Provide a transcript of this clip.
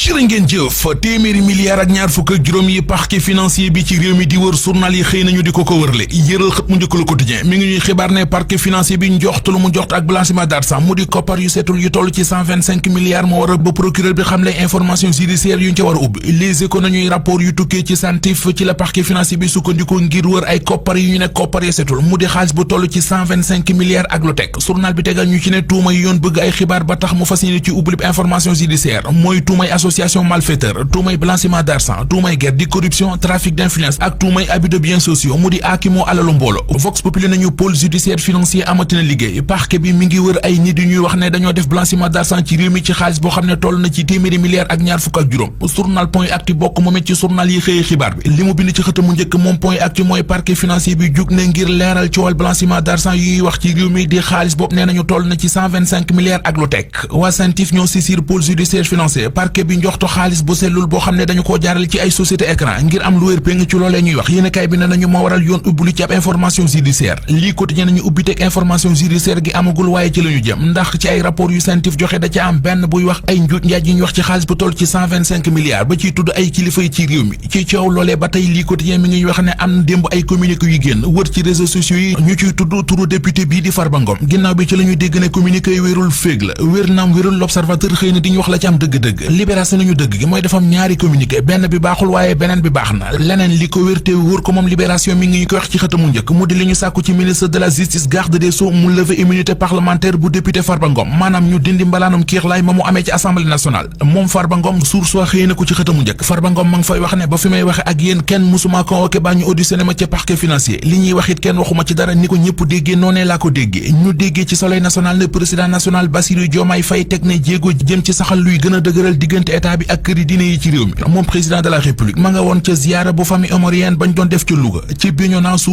jërë ngeen jëf téeméeri milliards ak ñaar fukk ak juróom yi parquet financier bi ci réew mi di wër journal yi xëy nañu di ko wërle yëral xët mu njëkk Le Quotidien mi ngi ñuy xibaar ne parquet financier bi njoxtu lu mu njoxt ak blanchiment d'argent mu di koppar yu seetul yu toll ci 125 milliards moo war a ba procureur bi xam le information judiciaire yu ñu ca war a ubbi Les Échos nañuy rapport yu tukkee ci santif ci la parquet financier bi sukkandiko ngir wër ay koppar yu ñu ne koppar ya seetul mu di xaalis bu toll ci 125 milliards ak lu teg journal bi tegal ñu ci ne tuuma yi yoon bëgg ay xibaar ba tax mu fas yéene ci ubbi information judiciaire mooy tuumay association malfaiteur tuumay blanchiment d'argent tuumay guerre di corruption trafic d'influence ak tuumay abus de biens sociaux mu di aakimoo alalu mboolo Vox Populi nañu pôle judiciaire financier amatina liggéey parquet bi mi ngi wër ay nit yu ñuy wax ne dañoo def blanchiment d'argent ci réew mi ci xaalis boo xam ne toll na ci téeméeri milliards ak ñaar fukk ak juróom journal Point Actu bokk moom it ci journal yi xëyee xibaar bi li mu bind ci xëtamu njëkk moom Point Actu mooy parquet financier bi jug ne ngir leeral ci wàll blanchiment d'argent yuy wax ci réew mi di xaalis boobu nee nañu toll na ci 125 milliards ak lu teg waa Santif ñoo saisir pôle judiciaire financier parquet bi njoxtu xaalis bu sellul boo xam ne dañu koo jaarale ci ay société écran ngir am lu wér péng ci loolee ñuy wax yéenekaay bi ne nañu moo waral yoon ubbulu ci ab information judiciaire lii quotidien nañu ubbiteeg information judiciaire gi amagul waaye ci la ñu jëm ndax ci ay rapport yu Santif joxe da ca am benn buy wax ay njuuj njaaj yi ñu wax ci xaalis bu toll ci 125 milliards ba ciy tudd ay kilifa yi ci réew mi ci coow loolee ba tey lii quotidien mi ngi wax ne am démb ay communiqué yu génn wër ci réseaux sociaux yi ñu ciy tudd turu député bii di Farba Ngom ginnaaw bi ci la ñu dégg ne communiqué yi wérul féeg la wér naam wérul l'observateur xëy na di ñu wax la ci am dëgg-dëgg libération nañu dëgg gi mooy dafa am ñaari communiqué benn bi baaxul waaye beneen bi baax na leneen li ko wér te wóor ko moom libération mi ngi ñu koy wax ci xëtamu njëkk mu di li ñu sàkku ci ministre de la justice garde des sceaux mu lever immunité parlementaire bu député Farba Ngom maanaam ñu dindi mbalaanum kiirlaay ma mu amee ci assemblée nationale moom Farba Ngom source wa xëy na ko ci xëtamu njëkk Farba Ngom ma ngi fay wax ne ba fi may waxe ak yéen kenn musuma convoqué ba ñu auditionné ma ca parquet financier li ñuy wax it kenn waxuma ci dara ni ko ñëpp déggee noonee laa ko déggee ñu déggee ci soleil national ne président national Bassirou Diomaye Faye teg ne jéego jëm ci saxal luy gën a dëgëral diggante état bi ak këri diine yi ci réew mi moom président de la république ma nga woon ca ziyaara bu famille omarienne bañ doon def ca Louga ci Bignona